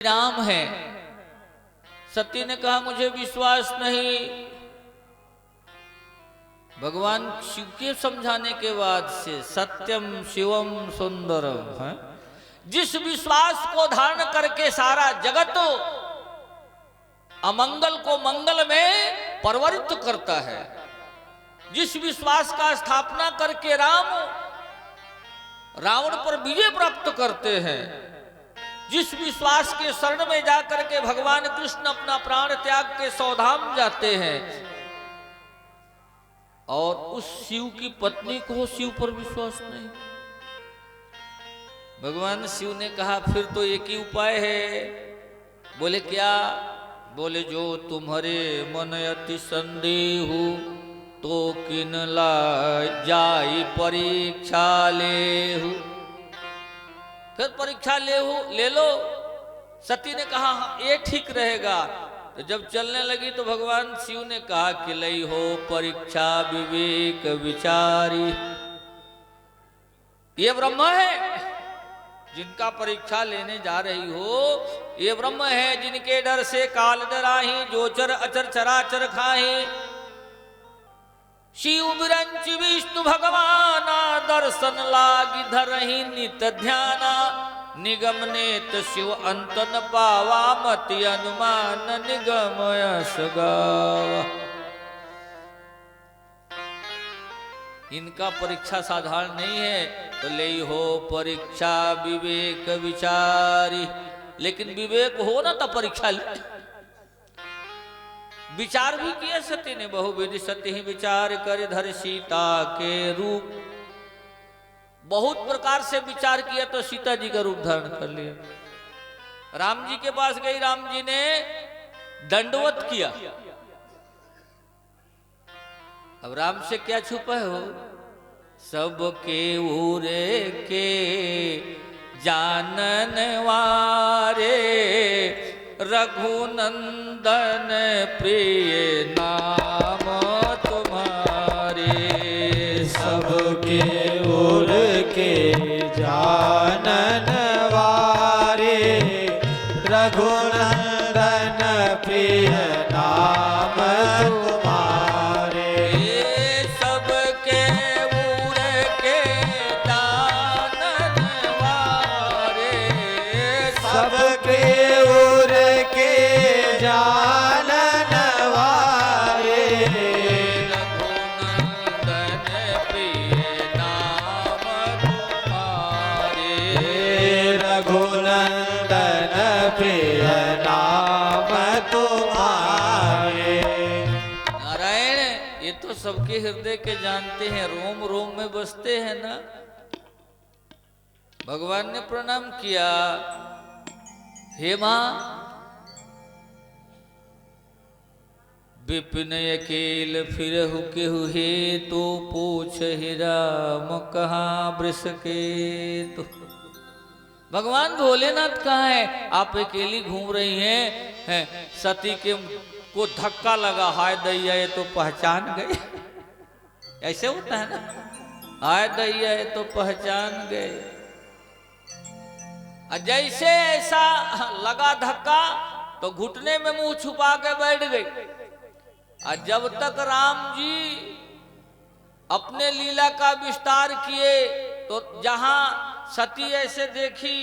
राम है। सती ने कहा मुझे विश्वास नहीं। भगवान शिव के समझाने के बाद से सत्यम शिवम सुंदरम है। जिस विश्वास को धारण करके सारा जगत अमंगल को मंगल में परिवर्तित करता है, जिस विश्वास का स्थापना करके राम रावण पर विजय प्राप्त करते हैं, जिस विश्वास के शरण में जाकर के भगवान कृष्ण अपना प्राण त्याग के सौधाम जाते हैं, और उस शिव की पत्नी को शिव पर विश्वास नहीं। भगवान शिव ने कहा फिर तो एक ही उपाय है। बोले क्या? बोले जो तुम्हारे मन अति संदेह तो किन ला जाई परीक्षा लेहु। फिर परीक्षा ले लो। सती ने कहा ये ठीक रहेगा। तो जब चलने लगी तो भगवान शिव ने कहा कि लई हो परीक्षा विवेक विचारी। ये ब्रह्म है जिनका परीक्षा लेने जा रही हो, ये ब्रह्म है जिनके डर से काल डराही, जो चर अचर चराचर खाही। शिव बिरंच विष्णु भगवाना दर्शन लागी धरही नित ध्याना। निगम नेत शिव अंत न पावा मति अनुमान निगम यश गावा। इनका परीक्षा साधारण नहीं है। तो ले हो परीक्षा विवेक विचारी। लेकिन विवेक हो ना तो परीक्षा ले। विचार भी किया सती ने, बहुविधि सती ही विचार कर धर सीता के रूप। बहुत प्रकार से विचार किया तो सीता जी का रूप धारण कर लिया। राम जी के पास गई, राम जी ने दंडवत किया। अब राम से क्या छुपा हो? सबके उरे के जानन वारे रघुनंदन प्रिय नाम तुम्हारे। सबके उर के जानन वारे रघुनंदन प्रिय नाम तुम्हारे। सबके उर के जानन वारे, सबके उर के जानन वारे रघुनंदन प्रिय नाम तुम्हारे। रघुनंदन प्रिय नाम तुम्हारे। नारायण ये तो सबके हृदय के जानते हैं, रोम रोम में बसते हैं ना। भगवान ने प्रणाम किया। हे मां, विपिन अकेल फिरहु केहु हे तो पूछ ही राम कहाँ वृष के। तो भगवान भोलेनाथ कहाँ है? आप अकेली घूम रही हैं। सती के को धक्का लगा, हाय दैया ये तो पहचान गए। ऐसे होता है ना, हाय दैया ये तो पहचान गए। जैसे ऐसा लगा धक्का तो घुटने में मुंह छुपा के बैठ गई। और जब तक राम जी अपने लीला का विस्तार किए तो जहां सती ऐसे देखी,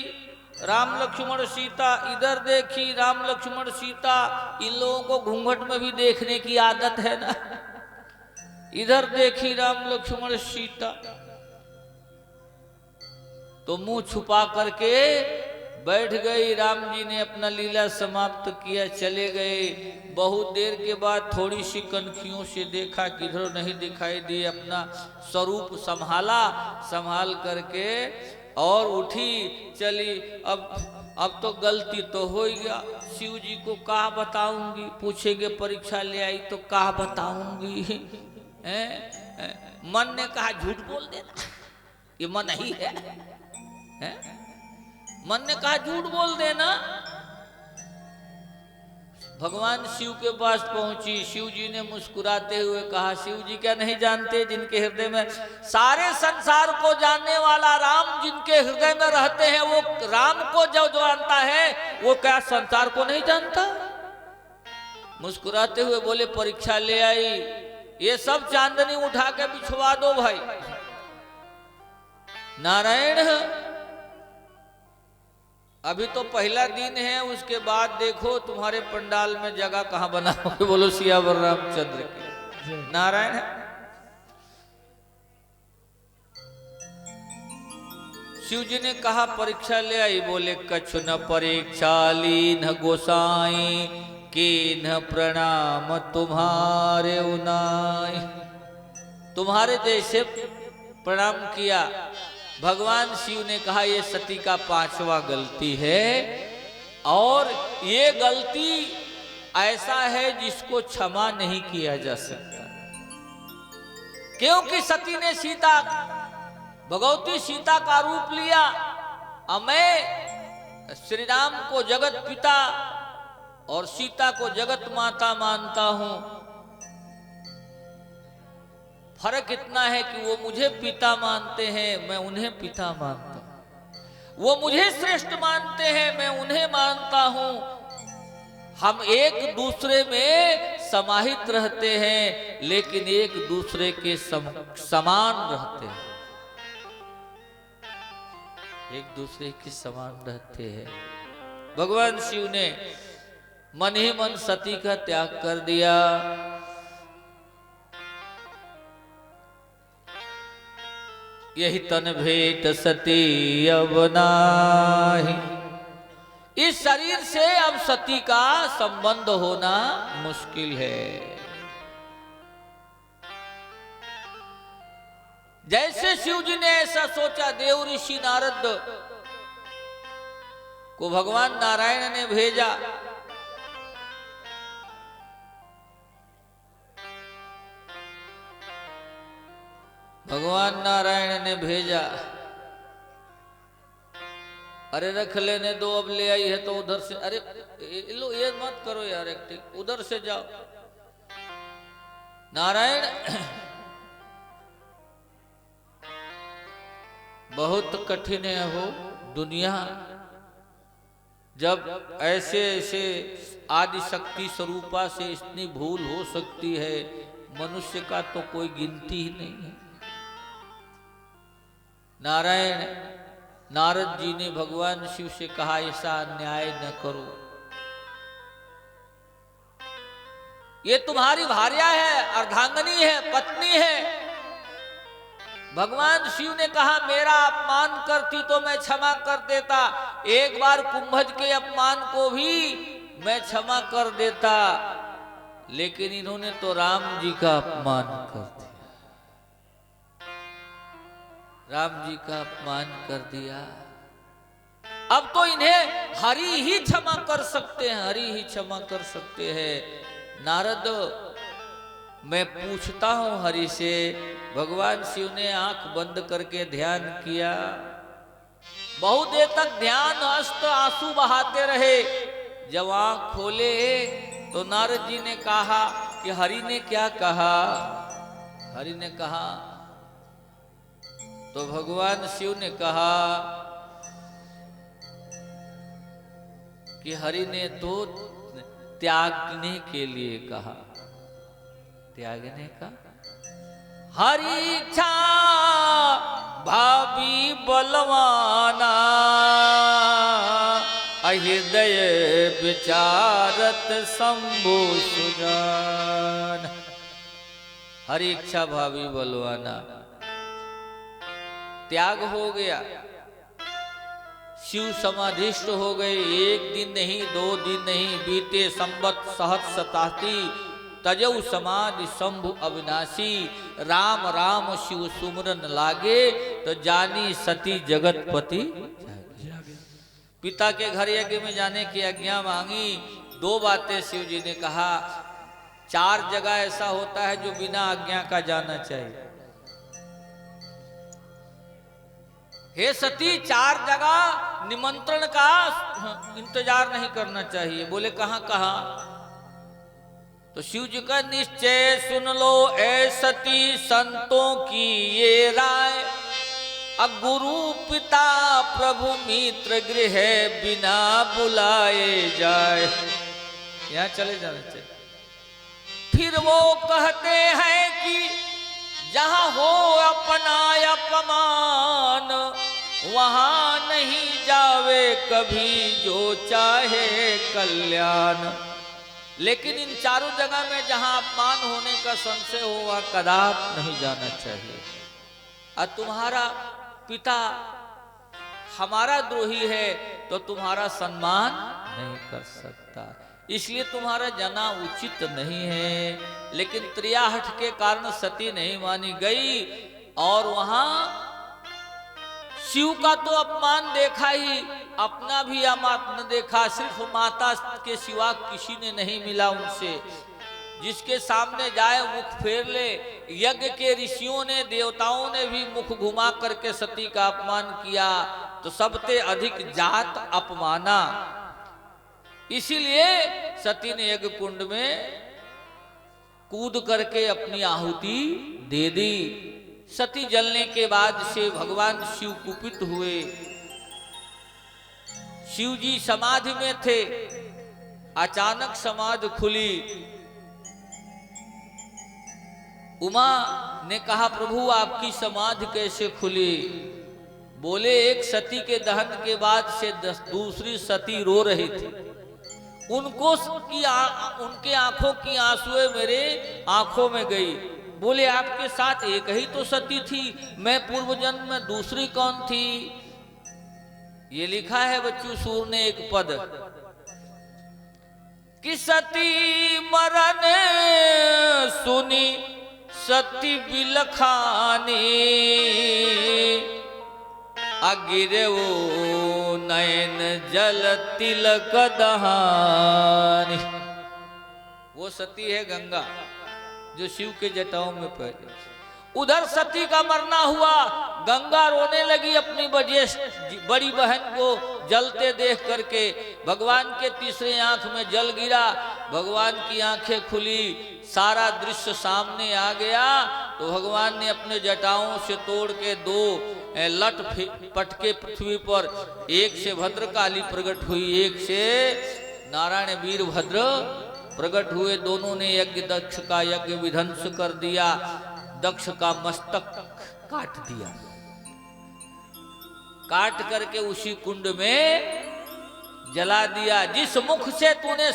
राम लक्ष्मण सीता इधर देखी, राम लक्ष्मण सीता। इन लोगों को घूंघट में भी देखने की आदत है ना। इधर देखी राम लक्ष्मण सीता तो मुंह छुपा करके बैठ गई। राम जी ने अपना लीला समाप्त किया, चले गए। बहुत देर के बाद थोड़ी सी कनखियों से देखा, किधर नहीं दिखाई दी। अपना स्वरूप संभाला, संभाल करके और उठी चली। अब तो गलती तो हो गया। शिव जी को कहा बताऊंगी, पूछेंगे परीक्षा ले आई तो कहा बताऊंगी। मन ने कहा झूठ बोल देना, ये मन ही है। मन ने कहा झूठ बोल देना। भगवान शिव के पास पहुंची। शिव जी ने मुस्कुराते हुए कहा, शिव जी क्या नहीं जानते जिनके हृदय में सारे संसार को जानने वाला राम जिनके हृदय में रहते हैं, वो राम को जो जानता है वो क्या संसार को नहीं जानता? मुस्कुराते हुए बोले, परीक्षा ले आई, ये सब चांदनी उठा के बिछवा दो भाई। नारायण, अभी तो पहला दिन है, उसके बाद देखो तुम्हारे पंडाल में जगह कहां बनाओगे। बोलो सियावर रामचंद्र की। नारायण। शिव जी ने कहा परीक्षा ले आई। बोले, कछु न परीक्षा लीन गोसाई, कीन प्रणाम तुम्हारे उनाई। तुम्हारे जैसे प्रणाम किया। भगवान शिव ने कहा, ये सती का 5वां गलती है, और ये गलती ऐसा है जिसको क्षमा नहीं किया जा सकता। क्योंकि सती ने सीता, भगवती सीता का रूप लिया। और मैं श्री राम को जगत पिता और सीता को जगत माता मानता हूं। फर्क इतना है कि वो मुझे पिता मानते हैं, मैं उन्हें पिता मानता हूं। वो मुझे श्रेष्ठ मानते हैं, मैं उन्हें मानता हूं। हम एक दूसरे में समाहित रहते हैं, लेकिन एक दूसरे के समान रहते हैं। एक दूसरे के समान रहते हैं। भगवान शिव ने मन ही मन सती का त्याग कर दिया। यही तन भेंट सती अब नाही। इस शरीर से अब सती का संबंध होना मुश्किल है। जैसे शिव जी ने ऐसा सोचा, देव ऋषि नारद को भगवान नारायण ने भेजा। भगवान नारायण ने भेजा, अरे रख लेने दो, अब ले आई है तो उधर से, अरे लो ये मत करो यार एक्टिंग, उधर से जाओ। नारायण बहुत कठिन है हो दुनिया, जब ऐसे ऐसे आदि शक्ति स्वरूपा से इतनी भूल हो सकती है, मनुष्य का तो कोई गिनती ही नहीं है। नारायण नारद जी ने भगवान शिव से कहा, ऐसा अन्याय न करो, ये तुम्हारी भार्या है, अर्धांगनी है, पत्नी है। भगवान शिव ने कहा, मेरा अपमान करती तो मैं क्षमा कर देता, एक बार कुंभज के अपमान को भी मैं क्षमा कर देता, लेकिन इन्होंने तो राम जी का अपमान कर दिया, राम जी का अपमान कर दिया। अब तो इन्हें हरि ही क्षमा कर सकते हैं, हरि ही क्षमा कर सकते हैं। नारद, मैं पूछता हूं हरि से। भगवान शिव ने आंख बंद करके ध्यान किया, बहुत देर तक ध्यान, हस्त आंसू बहाते रहे। जब आंख खोले तो नारद जी ने कहा कि हरि ने क्या कहा। हरि ने कहा, तो भगवान शिव ने कहा कि हरि ने तो त्यागने के लिए कहा, त्यागने का। हरि इच्छा भावी बलवाना, हृदय विचारत शंभु सुजान। हरि इच्छा भावी बलवाना, त्याग हो गया, शिव समाधिष्ट हो गए। एक दिन नहीं, 2 दिन नहीं, बीते संवत सहस्र शताब्दी, तजौ समाधि शंभु अविनाशी। राम राम शिव सुमरन लागे, तो जानी सती जगतपति। पिता के घर यज्ञ में जाने की आज्ञा मांगी। 2 बातें शिव जी ने कहा। 4 जगह ऐसा होता है जो बिना आज्ञा का जाना चाहिए। हे सती, 4 जगह निमंत्रण का इंतजार नहीं करना चाहिए। बोले कहां कहां? तो शिव जी का निश्चय सुन लो ऐ सती संतों की ये राय, गुरु पिता प्रभु मित्र गृह बिना बुलाए जाए। यहाँ चले जाना चाहिए। फिर वो कहते हैं कि जहां हो अपना अपमान, वहां नहीं जावे कभी जो चाहे कल्याण। लेकिन इन चारों जगह में जहां अपमान होने का संशय हो वहां कदाप नहीं जाना चाहिए। और तुम्हारा पिता हमारा द्रोही है तो तुम्हारा सम्मान नहीं कर सकता, इसलिए तुम्हारा जाना उचित नहीं है। लेकिन त्रियाहठ के कारण सती नहीं मानी गई और वहां शिव का तो अपमान देखा ही, अपना भी अपमान न देखा। सिर्फ माता के सिवा किसी ने नहीं मिला उनसे, जिसके सामने जाए मुख फेर ले। यज्ञ के ऋषियों ने देवताओं ने भी मुख घुमा करके सती का अपमान किया, तो सबसे अधिक जात अपमाना। इसीलिए सती ने यज्ञ कुंड में कूद करके अपनी आहुति दे दी। सती जलने के बाद से भगवान शिव कुपित हुए। शिव जी समाधि में थे, अचानक समाधि खुली। उमा ने कहा प्रभु आपकी समाधि कैसे खुली? बोले एक सती के दहन के बाद से दूसरी सती रो रही थी, उनके आंखों की आंसुएं मेरे आंखों में गई। बोले आपके साथ एक ही तो सती थी, मैं पूर्व जन्म में दूसरी कौन थी? ये लिखा है बच्चू सूर ने एक पद कि सती मरण सुनी सती बिलखानी, अगिरे वो नयन जल तिलक दहानी। वो सती है गंगा जो शिव के जटाओं में पैदा। उधर सती का मरना हुआ, गंगा रोने लगी अपनी बड़ी बहन को जलते देख करके। भगवान के तीसरे आंख में जल गिरा, भगवान की आंखें खुली, सारा दृश्य सामने आ गया। तो भगवान ने अपने जटाओं से तोड़ के दो लट पटके पृथ्वी पर, एक से भद्रकाली प्रकट हुई, एक से नारायण वीरभद्र प्रकट हुए। दोनों ने यज्ञ दक्ष का यज्ञ विध्वंस कर दिया, दक्ष का मस्तक काट दिया। काट करके उसी कुंड में जला दिया। जिस मुख से तूने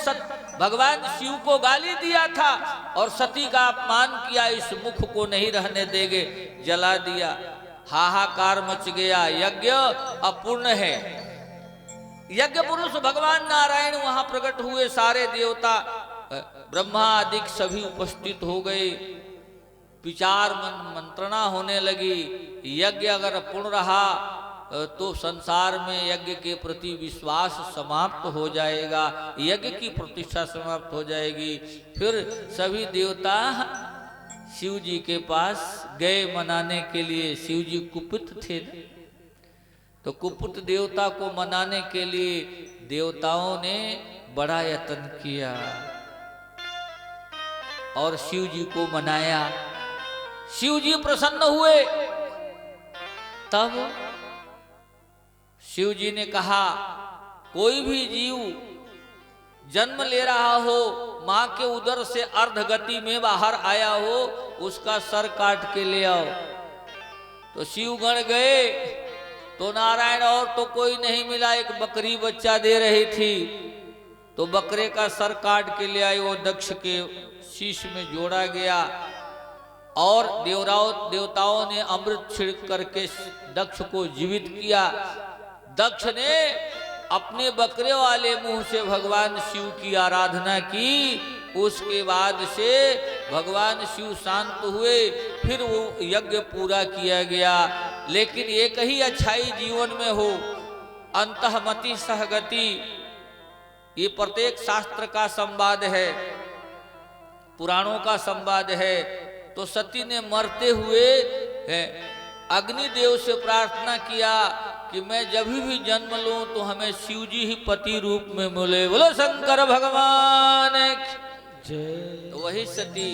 भगवान शिव को गाली दिया था और सती का अपमान किया, इस मुख को नहीं रहने देंगे, जला दिया। हाहाकार मच गया, यज्ञ अपूर्ण है। यज्ञ पुरुष भगवान नारायण वहां प्रकट हुए, सारे देवता ब्रह्मा आदि सभी उपस्थित हो गए। विचार मंत्रणा होने लगी। यज्ञ अगर पूर्ण रहा तो संसार में यज्ञ के प्रति विश्वास समाप्त हो जाएगा, यज्ञ की प्रतिष्ठा समाप्त हो जाएगी। फिर सभी देवता शिव जी के पास गए मनाने के लिए। शिव जी कुपित थे, तो कुपित देवता को मनाने के लिए देवताओं ने बड़ा यत्न किया और शिव जी को मनाया। शिव जी प्रसन्न हुए। तब शिव जी ने कहा कोई भी जीव जन्म ले रहा हो, मां के उदर से अर्ध गति में बाहर आया हो, उसका सर काट के ले आओ। तो शिव गण गए तो नारायण और तो कोई नहीं मिला, एक बकरी बच्चा दे रही थी, तो बकरे का सर काट के ले आए। वो दक्ष के शीश में जोड़ा गया और देवताओं ने अमृत छिड़क करके दक्ष को जीवित किया। दक्ष ने अपने बकरे वाले मुंह से भगवान शिव की आराधना की। उसके बाद से भगवान शिव शांत हुए, फिर वो यज्ञ पूरा किया गया। लेकिन एक ही अच्छाई जीवन में हो, अंतःमति सहगति, ये प्रत्येक शास्त्र का संवाद है, पुराणों का संवाद है। तो सती ने मरते हुए अग्निदेव से प्रार्थना किया कि मैं जब भी जन्म लूं तो हमें शिव जी ही पति रूप में मिले। बोलो शंकर भगवान। जय। तो वही सती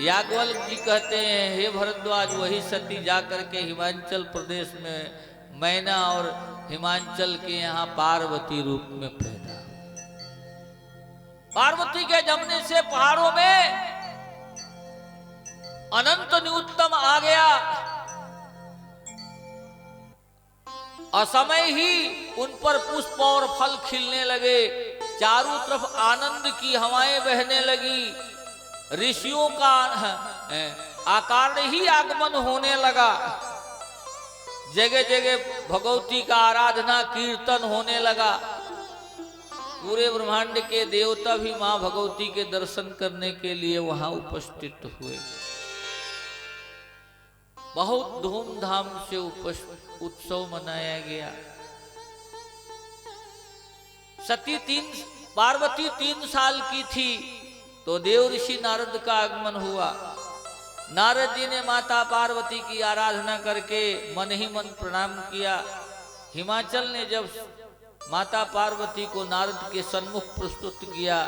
याज्ञवल्क जी कहते हैं, हे भरद्वाज, वही सती जाकर के हिमाचल प्रदेश में मैना और हिमाचल के यहाँ पार्वती रूप में पैदा। पार्वती के जमने से पहाड़ों में अनंत निउत्तम आ गया। असमय ही उन पर पुष्प और फल खिलने लगे, चारों तरफ आनंद की हवाएं बहने लगी, ऋषियों का आकार ही आगमन होने लगा, जगह जगह भगवती का आराधना कीर्तन होने लगा। पूरे ब्रह्मांड के देवता भी मां भगवती के दर्शन करने के लिए वहां उपस्थित हुए। बहुत धूमधाम से उत्सव मनाया गया। पार्वती 3 साल की थी तो देव ऋषि नारद का आगमन हुआ। नारद जी ने माता पार्वती की आराधना करके मन ही मन प्रणाम किया। हिमाचल ने जब माता पार्वती को नारद के सन्मुख प्रस्तुत किया,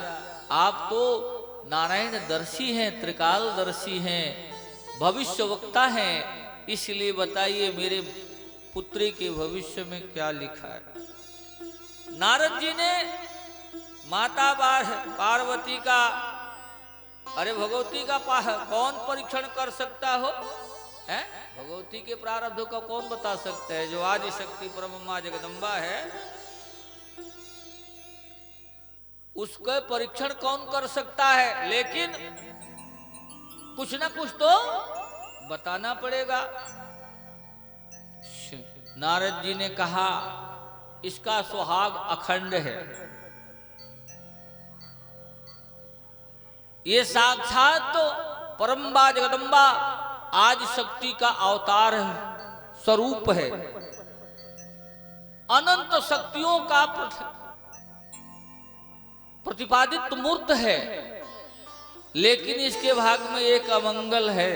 आप तो नारायण दर्शी हैं, त्रिकाल दर्शी हैं, भविष्य वक्ता हैं, इसलिए बताइए मेरे पुत्री के भविष्य में क्या लिखा है। नारद जी ने माता पार्वती का, अरे भगवती का कौन परीक्षण कर सकता हो, है? भगवती के प्रारब्ध का कौन बता सकता है? जो आदि शक्ति परम जगदम्बा है, उसका परीक्षण कौन कर सकता है? लेकिन कुछ ना कुछ तो बताना पड़ेगा। नारद जी ने कहा, इसका सुहाग अखंड है, ये साक्षात तो परम्बा जगदम्बा आदि शक्ति का अवतार है, स्वरूप है, अनंत शक्तियों का प्रतिपादित मूर्त है। लेकिन इसके भाग में एक अमंगल है।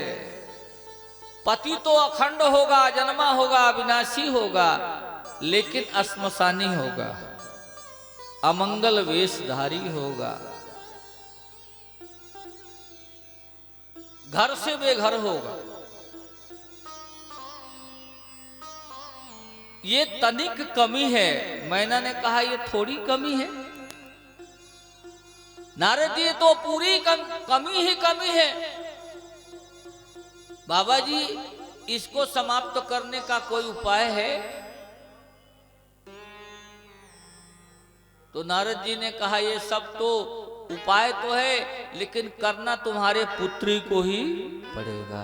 पति तो अखंड होगा, जन्मा होगा, अविनाशी होगा, लेकिन श्मशानी होगा, अमंगल वेशधारी होगा, घर से बेघर होगा। ये तनिक कमी है। मैंने ने कहा ये थोड़ी कमी है। नारद जी तो पूरी कमी ही कमी है। बाबा जी, इसको समाप्त करने का कोई उपाय है? तो नारद जी ने कहा, ये सब तो उपाय तो है, लेकिन करना तुम्हारे पुत्री को ही पड़ेगा।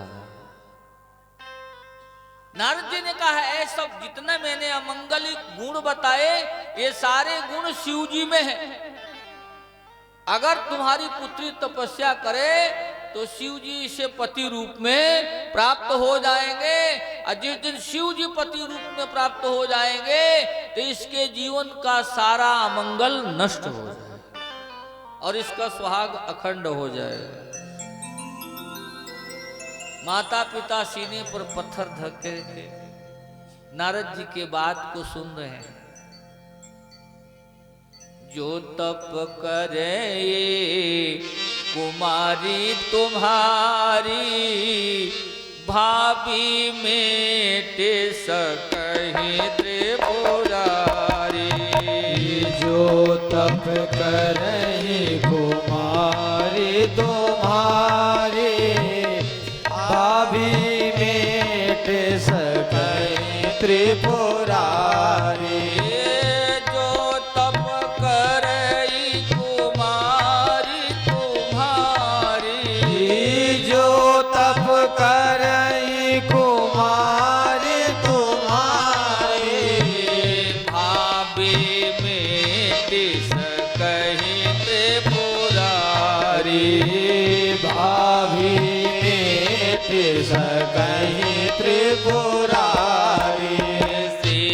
नारद जी ने कहा, है सब जितना मैंने अमंगलिक गुण बताए, ये सारे गुण शिव जी में है। अगर तुम्हारी पुत्री तपस्या करे तो शिव जी इसे पति रूप में प्राप्त हो जाएंगे, और जिस दिन शिव जी पति रूप में प्राप्त हो जाएंगे तो इसके जीवन का सारा अमंगल नष्ट हो जाएगा और इसका सुहाग अखंड हो जाएगा। माता पिता सीने पर पत्थर धके नारद जी के बात को सुन रहे हैं। जो तप करे कुमारी तुम्हारी, भाभी मेटे सकहि त्रिपुरारी। जो तप करे कुमारी तुम्हारी, भाभी मेटे सकहि त्रिपुरारी। सकहि त्रिपुरारी। श्री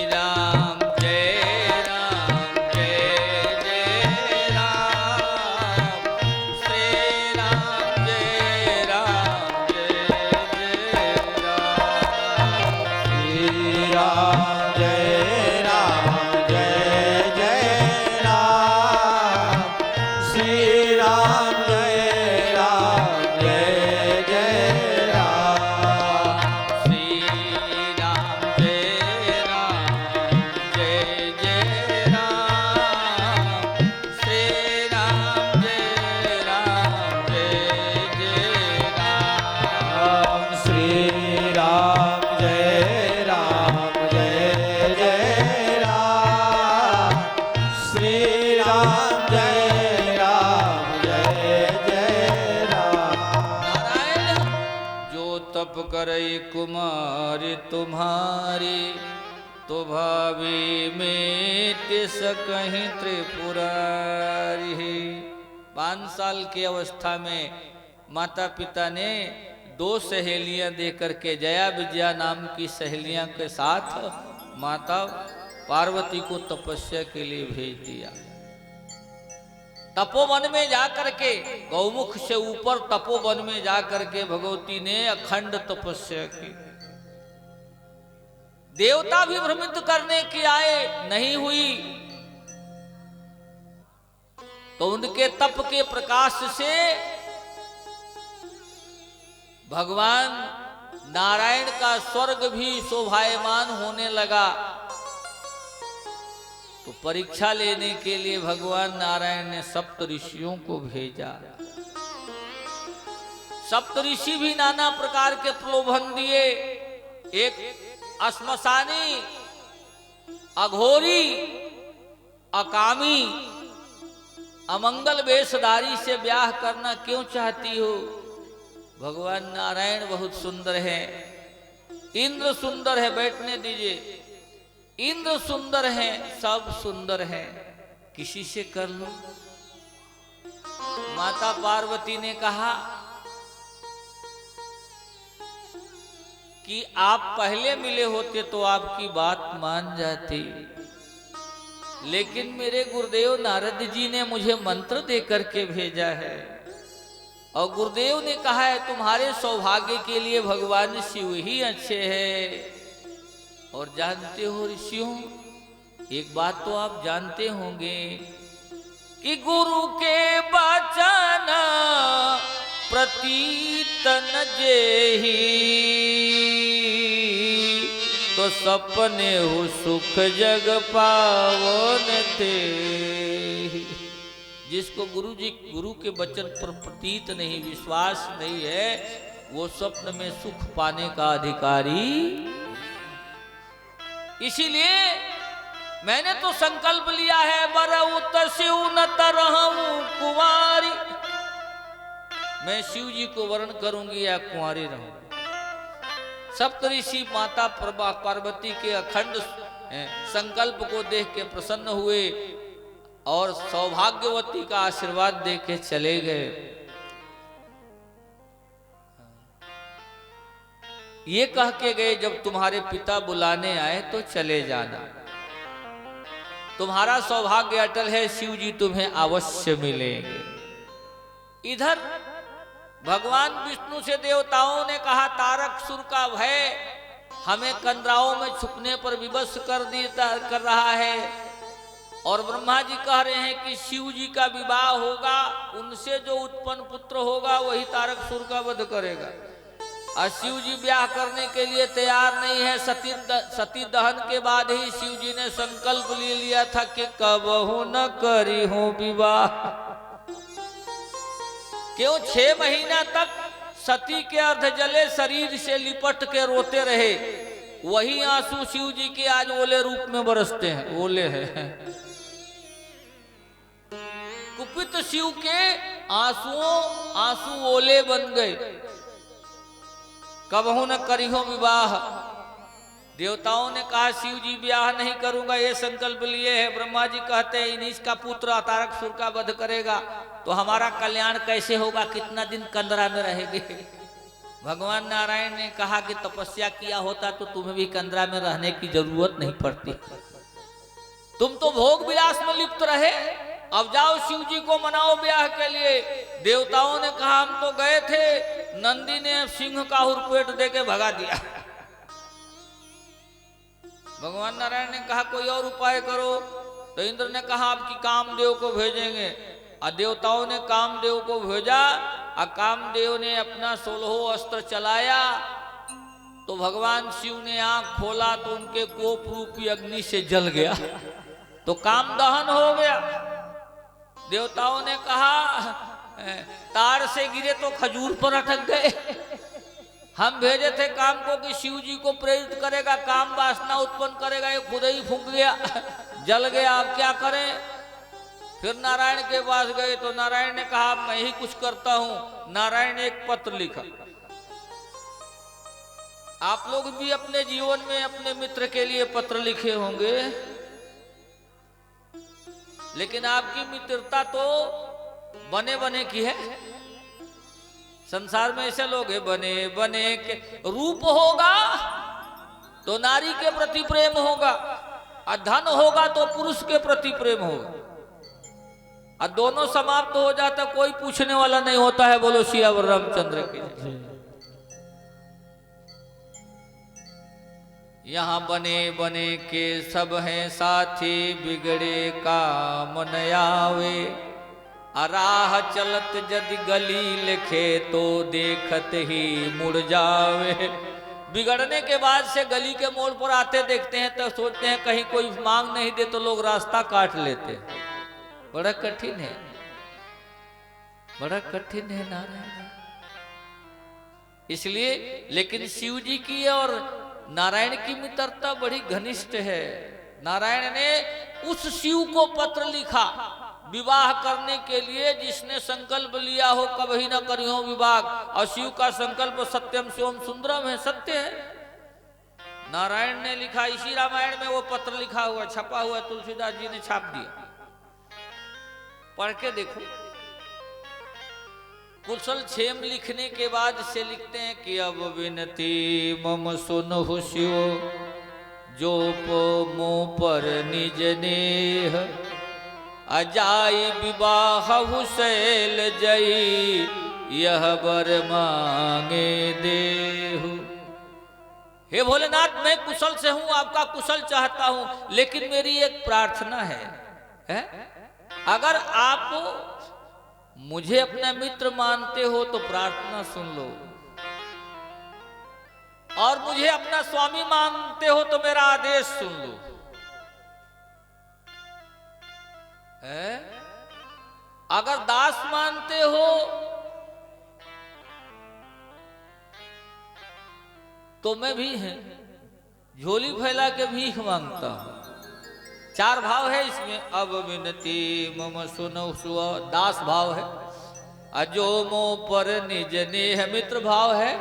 राम जय जय राम, श्री राम जय जय राम, श्री राम जय जय राम, श्री राम राम जय राम जय जय राम। नारायण जो तप करई कुमारी तुम्हारी, तो भावी में तिस कहीं त्रिपुरारी। 5 साल की अवस्था में माता पिता ने 2 सहेलियां देकर के जया विजया नाम की सहेलियां के साथ माता पार्वती को तपस्या के लिए भेज दिया। तपोवन में जाकर के, गौमुख से ऊपर तपोवन में जाकर के भगवती ने अखंड तपस्या की। देवता भी भ्रमित करने के आए, नहीं हुई। तो उनके तप के प्रकाश से भगवान नारायण का स्वर्ग भी शोभायमान होने लगा। तो परीक्षा लेने के लिए भगवान नारायण ने सप्त ऋषियों को भेजा। सप्त ऋषि भी नाना प्रकार के प्रलोभन दिए। एक श्मशानी, अघोरी, अकामी, अमंगल वेशधारी से ब्याह करना क्यों चाहती हो? भगवान नारायण बहुत सुंदर है, इंद्र सुंदर है, बैठने दीजिए। इंद्र सुंदर है, सब सुंदर है, किसी से कर लो। माता पार्वती ने कहा कि आप पहले मिले होते तो आपकी बात मान जाती, लेकिन मेरे गुरुदेव नारद जी ने मुझे मंत्र दे करके भेजा है, और गुरुदेव ने कहा है तुम्हारे सौभाग्य के लिए भगवान शिव ही अच्छे हैं। और जानते हो ऋषियों, एक बात तो आप जानते होंगे कि गुरु के वचन प्रतीतन जेहि, तो सपने हो सुख जग पावन थे। जिसको गुरु के वचन पर प्रतीत नहीं, विश्वास नहीं है, वो स्वप्न में सुख पाने का अधिकारी। इसीलिए मैंने तो संकल्प लिया है, बरऊ तस्यु न तरहूं कुंवारी। मैं शिव जी को वर्ण करूंगी या कुंवारी रहूं। सप्तऋषि माता पार्वती के अखंड संकल्प को देख के प्रसन्न हुए और सौभाग्यवती का आशीर्वाद दे के चले गए। ये कह के गए जब तुम्हारे पिता बुलाने आए तो चले जाना, तुम्हारा सौभाग्य अटल है, शिव जी तुम्हें अवश्य मिलेंगे। इधर भगवान विष्णु से देवताओं ने कहा तारकासुर का भय हमें कंदराओं में छुपने पर विवश कर रहा है, और ब्रह्मा जी कह रहे हैं कि शिव जी का विवाह होगा, उनसे जो उत्पन्न पुत्र होगा वही तारकासुर का वध करेगा। और शिव जी ब्याह करने के लिए तैयार नहीं है। सती दहन के बाद ही शिव जी ने संकल्प ले लिया था कि कबहू न करी हो विवाह। क्यों 6 महीना तक सती के अर्ध जले शरीर से लिपट के रोते रहे, वही आंसू शिव जी के आज ओले रूप में बरसते हैं, ओले हैं। कुपित शिव के आंसू ओले बन गए। कबहू न करिहो विवाह। देवताओं ने कहा शिव जी ब्याह नहीं करूंगा, ये संकल्प लिए है। ब्रह्मा जी कहते हैं इनिस का पुत्र तारकासुर का वध करेगा तो हमारा कल्याण कैसे होगा, कितना दिन कंदरा में रहेंगे। भगवान नारायण ने कहा कि तपस्या किया होता तो तुम्हें भी कंदरा में रहने की जरूरत नहीं पड़ती, तुम तो भोग विलास में लिप्त रहे। अब जाओ शिव जी को मनाओ ब्याह के लिए। देवताओं ने कहा हम तो गए थे, नंदी ने सिंह का हुरपेट दे के भगा दिया। भगवान नारायण ने कहा कोई और उपाय करो। तो इंद्र ने कहा आपकी कामदेव को भेजेंगे। और देवताओं ने कामदेव को भेजा, और कामदेव ने अपना 16 अस्त्र चलाया। तो भगवान शिव ने आंख खोला तो उनके कोप रूपी अग्नि से जल गया, तो काम दहन हो गया। देवताओं ने कहा तार से गिरे तो खजूर पर अटक गए। हम भेजे थे काम को कि शिव जी को प्रेरित करेगा, काम वासना उत्पन्न करेगा, ये खुद ही फूंक गया, जल गया। अब क्या करें? फिर नारायण के पास गए तो नारायण ने कहा मैं ही कुछ करता हूं। नारायण ने एक पत्र लिखा। आप लोग भी अपने जीवन में अपने मित्र के लिए पत्र लिखे होंगे, लेकिन आपकी मित्रता तो बने बने की है। संसार में ऐसे लोग हैं बने बने के। रूप होगा तो नारी के प्रति प्रेम होगा, और धन होगा तो पुरुष के प्रति प्रेम होगा, और दोनों समाप्त हो जाता कोई पूछने वाला नहीं होता है। बोलो सियावर रामचंद्र के। यहाँ बने बने के सब हैं साथी, बिगड़े काम न आवे। राह चलत यदि गली लिखे तो देखत ही मुड़ जावे। बिगड़ने के बाद से गली के मोड़ पर आते देखते हैं तो सोचते हैं कहीं कोई मांग नहीं दे तो लोग रास्ता काट लेते हैं। बड़ा कठिन है, बड़ा कठिन है नारायण। इसलिए लेकिन शिव जी की और नारायण की मित्रता बड़ी घनिष्ठ है। नारायण ने उस शिव को पत्र लिखा विवाह करने के लिए जिसने संकल्प लिया हो कभी न करियो विवाह, और शिव का संकल्प सत्यम शिवम सुंदरम है, सत्य है। नारायण ने लिखा, इसी रामायण में वो पत्र लिखा हुआ छपा हुआ, तुलसीदास जी ने छाप दिया, पढ़ के देखो। कुशल क्षेम लिखने के बाद से लिखते हैं कि अब विनती मम सुनहु शिव, जो मो पर निज नेह। अजाई विवाह हुसैल जई, यह बर मांगे देहु। हे भोलेनाथ, मैं कुशल से हूं, आपका कुशल चाहता हूं, लेकिन मेरी एक प्रार्थना है? अगर आप मुझे अपना मित्र मानते हो तो प्रार्थना सुन लो, और मुझे अपना स्वामी मानते हो तो मेरा आदेश सुन लो। अगर दास मानते हो तो मैं भी झोली फैला के भीख मांगता हूं। 4 भाव है इसमें। अब विनती मम सुनो सुअ, दास भाव है। अजो मो पर निज नेह, मित्र भाव है।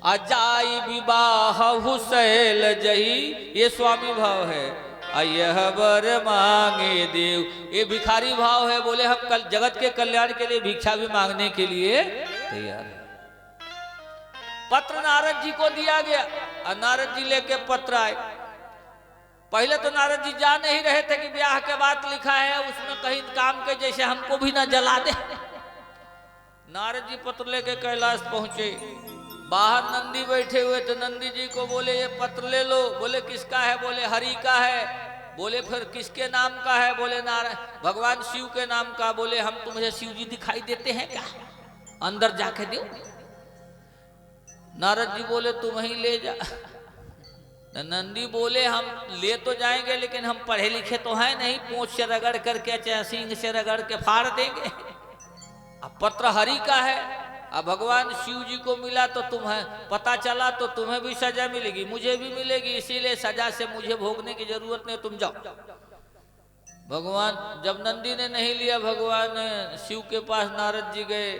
अजाई विवाह हुसैल जही, ये स्वामी भाव है। अयह बर मांगे देव, ये भिखारी भाव है। बोले हम कल जगत के कल्याण के लिए भिक्षा भी मांगने के लिए तैयार है। पत्र नारद जी को दिया गया और नारद जी लेके पत्र आए। पहले तो नारद जी जान नहीं रहे थे कि ब्याह के बाद लिखा है, उसमें कहीं काम के जैसे हमको भी ना जला दे। नारद जी पत्र लेके कैलाश पहुंचे। बाहर नंदी बैठे हुए तो नंदी जी को बोले ये पत्र ले लो। बोले किसका है? बोले हरि का है। बोले फिर किसके नाम का है? बोले नारायण भगवान शिव के नाम का। बोले हम तुम्हें शिव जी दिखाई देते हैं क्या? अंदर जाके दो। नारद जी बोले तुम ही ले जा। नंदी बोले हम ले तो जाएंगे, लेकिन हम पढ़े लिखे तो हैं नहीं, पूंछ से रगड़ करके चाहे सींग से रगड़ के फाड़ देंगे। अब पत्र हरि का है, अब भगवान शिव जी को मिला तो तुम्हें पता चला तो तुम्हें भी सजा मिलेगी, मुझे भी मिलेगी, इसीलिए सजा से मुझे भोगने की जरूरत नहीं, तुम जाओ। भगवान जब नंदी ने नहीं लिया, भगवान शिव के पास नारद जी गए,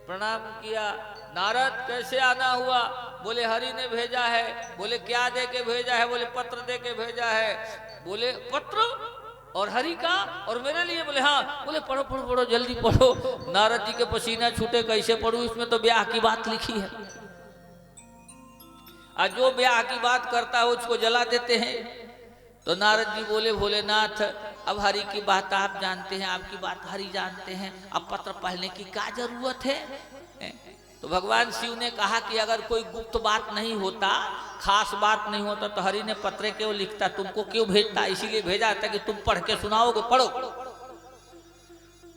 प्रणाम किया। नारद कैसे आना हुआ? बोले हरि ने भेजा है। बोले क्या दे के भेजा है? बोले पत्र दे के भेजा है। बोले पत्र और हरि का और मेरे लिए? बोले हाँ। बोले पढ़ो पढ़ो पढ़ो, जल्दी पढ़ो। नारद जी के पसीना छूटे, कैसे पढ़ूं, इसमें तो ब्याह की बात लिखी है। और जो ब्याह की बात करता है उसको जला देते हैं। तो नारद जी बोले भोलेनाथ अब हरि की बात आप जानते हैं, आपकी बात हरि जानते हैं, अब पत्र पढ़ने की क्या जरूरत है? तो भगवान शिव ने कहा कि अगर कोई गुप्त बात नहीं होता, खास बात नहीं होता तो हरि ने पत्र क्यों लिखता, तुमको क्यों भेजता? इसीलिए भेजा था कि तुम पढ़ के सुनाओगे, पढ़ो।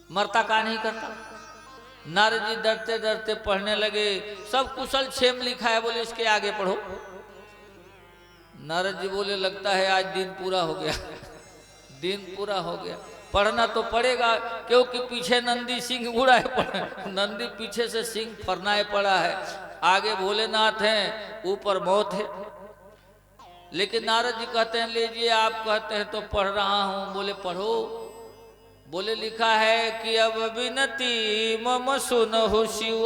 मरता का नहीं करता। नारद जी डरते डरते पढ़ने लगे। सब कुशल क्षेम लिखा है। बोले इसके आगे पढ़ो। नारद जी बोले लगता है आज दिन पूरा हो गया। दिन पूरा हो गया। पढ़ना तो पड़ेगा, क्योंकि पीछे नंदी सिंह उड़ाए पड़े, नंदी पीछे से सिंह फरनाए पड़ा है, आगे भोलेनाथ हैं, ऊपर मौत है। लेकिन नारद जी कहते हैं लीजिए, आप कहते हैं तो पढ़ रहा हूं। बोले पढ़ो। बोले लिखा है कि अब विनती मम सुनहु शिव,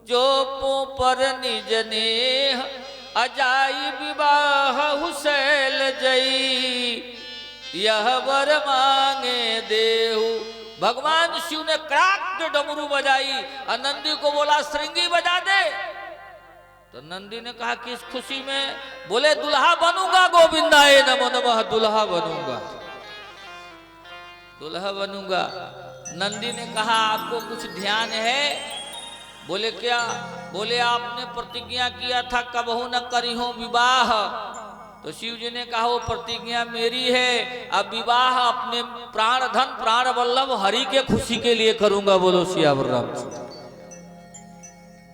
जो पो पर निज नेह अजाई विवाह हुसैल जई, यह वर मांगे देहु। भगवान शिव ने क्राक डमरू बजाई और नंदी को बोला श्रृंगी बजा दे। तो नंदी ने कहा किस खुशी में? बोले दुल्हा बनूंगा, गोविंदाए नमो नमः, दुल्हा बनूंगा, दुल्हा बनूंगा। नंदी ने कहा आपको कुछ ध्यान है? बोले क्या? बोले आपने प्रतिज्ञा किया था कबहू न करिहो विवाह। तो शिव जी ने कहा वो प्रतिज्ञा मेरी है, अब विवाह अपने प्राण धन प्राण वल्लभ हरि के खुशी के लिए करूंगा। बोलो सियावर रामचंद्र।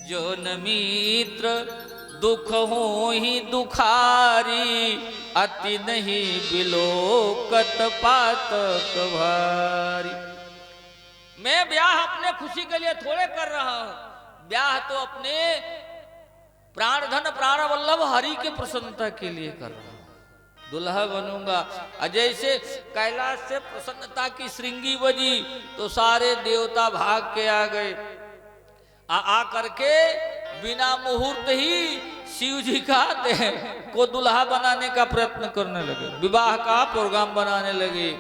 जो न मित्र दुख हो ही दुखारी, अति नहीं बिलोकत पातक भारी। मैं ब्याह अपने खुशी के लिए थोड़े कर रहा हूं, ब्याह तो अपने प्राण धन प्राण वल्लभ हरि के प्रसन्नता के लिए कर रहा हूं। दुल्हा बनूंगा। जैसे कैलाश से प्रसन्नता की श्रृंगी बजी तो सारे देवता भाग के आ गए। आ करके बिना मुहूर्त ही शिव जी का को दुल्हा बनाने का प्रयत्न करने लगे, विवाह का प्रोग्राम बनाने लगे।